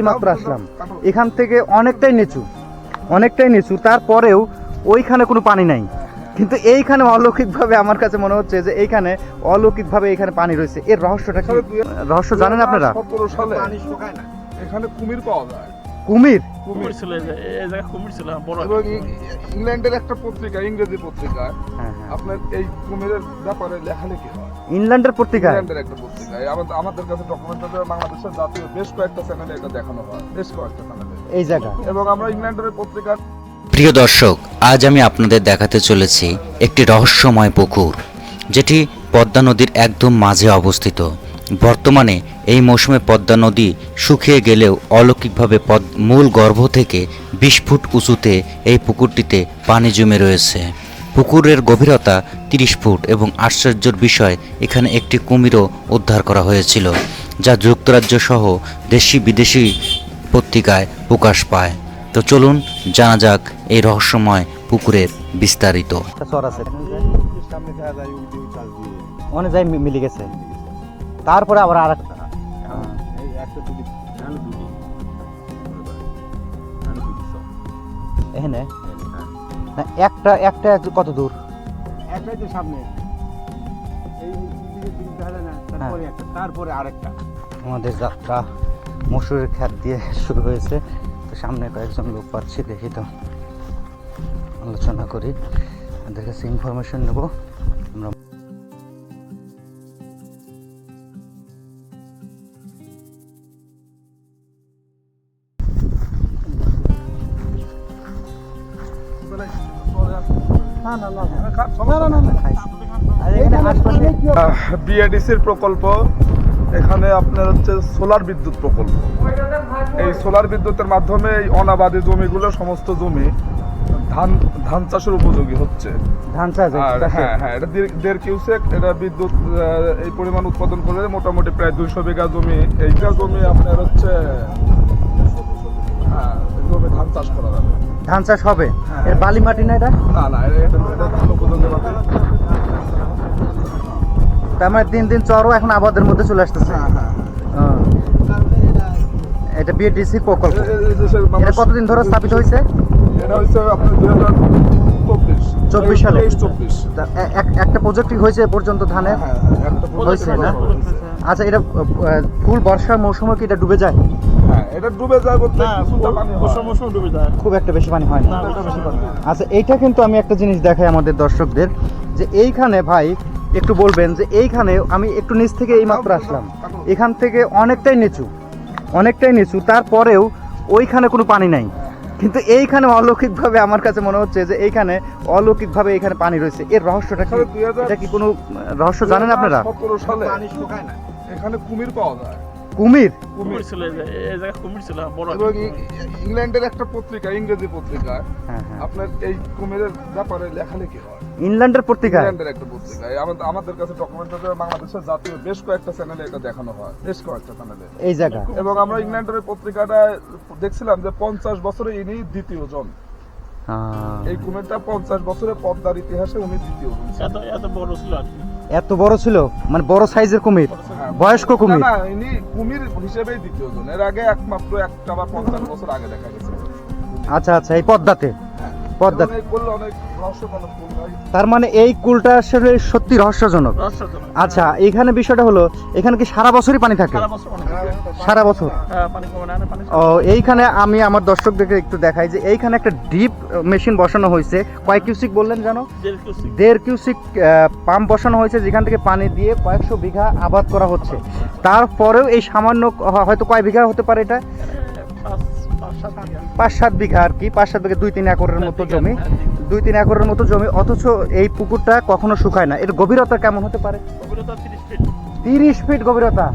মাত্র আসলাম, এখান থেকে অনেকটাই নিচু, তারপরেও ওইখানে কোনো পানি নাই, কিন্তু এইখানে অলৌকিকভাবে আমার কাছে মনে হচ্ছে যে এইখানে অলৌকিকভাবে এখানে পানি রয়েছে। এর রহস্যটা কি? রহস্য জানেন আপনারা? 17 সালে এখানে কুমির পাওয়া যায়। কুমির ছিল, এই জায়গায় কুমির ছিল বড়। এবং ইংল্যান্ডের একটা পত্রিকা, ইংরেজি পত্রিকা, আপনার এই কুমিরের ব্যাপারে লেখালেখি হয়। ইংল্যান্ডের পত্রিকা, ইংল্যান্ডের একটা পত্রিকা। আমাদের কাছে ডকুমেন্ট আছে, বাংলাদেশের জাতীয় বেশ কয়েকটা চ্যানেলে এটা দেখানো হয়, বেশ কয়েকটা চ্যানেলে এই জায়গা। এবং আমরা ইংল্যান্ডের পত্রিকা। প্রিয় দর্শক, আজ আমি আপনাদের দেখাতে চলেছি একটি রহস্যময় পুকুর, যেটি পদ্মা নদীর একদম মাঝে অবস্থিত। বর্তমানে এই মৌসুমে পদ্মা নদী শুকিয়ে গেলেও অলৌকিকভাবে মূল গর্ভ থেকে 20 ফুট উঁচুতে এই পুকুরটিতে পানি জমে রয়েছে। পুকুরের গভীরতা 30 ফুট এবং আশ্চর্যের বিষয়, এখানে একটি কুমিরও উদ্ধার করা হয়েছিল, যা যুক্তরাজ্য সহ দেশি বিদেশি পত্রিকায় প্রকাশ পায়। তো চলুন জানা যাক এই রহস্যময় পুকুরের বিস্তারিত। অনেক জায়গায় মিলে গেছে, তারপরে আবার আর এখানে একটা একটা কত দূর? একটাই তো সামনে, তারপরে আরেকটা। আমাদের যাত্রা মসুরের খ্যাত দিয়ে শুরু হয়েছে, তো সামনে কয়েকজন লোক পাচ্ছি, দেখি তো আলোচনা করি, ওদের কাছে ইনফরমেশন নেব আমরা। বিএডিসির প্রকল্প, এখানে আপনার হচ্ছে সোলার বিদ্যুৎ প্রকল্প। এই সোলার বিদ্যুতের মাধ্যমে এই অনাবাদী জমিগুলো, সমস্ত জমি ধান চাষের উপযোগী হচ্ছে। ধান চাষ, হ্যাঁ, এটা 1.5 কিউসেক এটা বিদ্যুৎ এই পরিমাণ উৎপাদন করে মোটামুটি প্রায় 200 বিঘা জমি। এইটা জমি আপনার হচ্ছে জমি ধান চাষ করা যাবে। ধান চাষ হবে। এর বালি মাটি না এটা? না, এটা ধান উপযোগী মাটি। তার মানে দিন দিন চরও এখন আবাদের মধ্যে চলে আসতেছে। এটা বিএডিসি প্রকল্প। এটা কতদিন ধরে স্থাপিত হয়েছে? এটা হচ্ছে আপনার 2024 সালে। 24 একটা প্রজেক্টই হয়েছে পর্যন্ত ধানের হয়েছে না? আচ্ছা, এটা ফুল বর্ষার মৌসুমে কি এটা ডুবে যায়? হ্যাঁ, এটা ডুবে যায় বলতে কিছুটা পানি হয়, মৌসুমে ডুবে যায়, খুব একটা বেশি পানি হয় না। আচ্ছা, এইটা কিন্তু আমি একটা জিনিস দেখাই আমাদের দর্শকদের, যে এইখানে ভাই একটু বলবেন যে এইখানে আমি একটু নিচ থেকে এই মাত্র আসলাম, এখান থেকে অনেকটাই নিচু, তারপরেও ওইখানে কোনো পানি নাই, কিন্তু এইখানে অলৌকিকভাবে আমার কাছে মনে হচ্ছে যে এইখানে অলৌকিকভাবে এখানে পানি রয়েছে। এর রহস্যটা কি? এটা কি কোনো রহস্য জানেন আপনারা? 17 সালে এখানে কুমির পাওয়া যায়। কুমির ছিল, এই জায়গায় কুমির ছিল বড়। এবং ইংল্যান্ডের একটা পত্রিকা, ইংরেজি পত্রিকা, আপনার এই কুমিরের ব্যাপারে লেখালেখি হয়। ইংল্যান্ডের পত্রিকা, ইংল্যান্ডের একটা পত্রিকা। আমাদের কাছে ডকুমেন্ট আছে, বাংলাদেশের জাতীয় বেশ কয়েকটা চ্যানেলে এটা দেখানো হয়, বেশ কয়েকটা চ্যানেলে এই জায়গা। এবং আমরা ইংল্যান্ডের পত্রিকাটা দেখছিলাম যে 50 বছরে ইনি দ্বিতীয় জন। এই কুমিরটা 50 বছরে পদ্মার ইতিহাসে উনি দ্বিতীয় জন। এত বড় ছিল, মানে বড় সাইজের কুমির, বয়স্ক কুমির? না, ইনি কুমির হিসেবেই দ্বিতীয় জন। এর আগে একমাত্র একটা বা 50 বছর আগে দেখা গেছে। আচ্ছা, এই পদ্মাতে। রহস্যজনক কুল ভাই। তার মানে এই কুলটা আসলে সত্যি রহস্যজনক। আচ্ছা, এখানে বিষয়টা হলো, এখানে কি সারা বছরই পানি থাকে? সারা বছর? ও, এইখানে আমি আমার দর্শকদেরকে একটু দেখাই যে এইখানে একটা ডিপ মেশিন বসানো হয়েছে। কয় কিউসিক বললেন জানো? 1.5 কিউসিক পাম্প বসানো হয়েছে, যেখান থেকে পানি দিয়ে কয়েকশো বিঘা আবাদ করা হচ্ছে। তারপরেও এই সামান্য, হয়তো কয় বিঘা হতে পারে এটা? 5-7 বিঘা আর কি, 5-7 বিঘা, 2-3 একরের মতো জমি, 2-3 একরের মতো জমি, অথচ এই পুকুরটা কখনো শুকায় না। এর গভীরতা কেমন হতে পারে? 30 ফিট গভীরতা।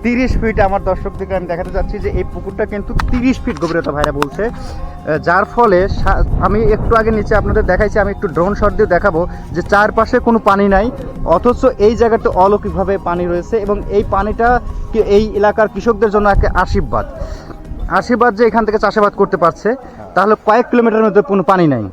30 ফিট। আমার দর্শকদেরকে আমি দেখাতে চাচ্ছি যে এই পুকুরটা কিন্তু 30 ফিট গভীরতা ভাইরা বলছে, যার ফলে আমি একটু আগে নিচে আপনাদের দেখাইছি, আমি একটু ড্রোন শট দিয়ে দেখাবো যে চারপাশে কোনো পানি নাই, অথচ এই জায়গাতে অলৌকিকভাবে পানি রয়েছে। এবং এই পানিটা এই এলাকার কৃষকদের জন্য একটা আশীর্বাদ যে এখান থেকে চাষাবাদ করতে পারছে। তাহলে কয়েক কিলোমিটারের মধ্যে কোনো পানি নাই।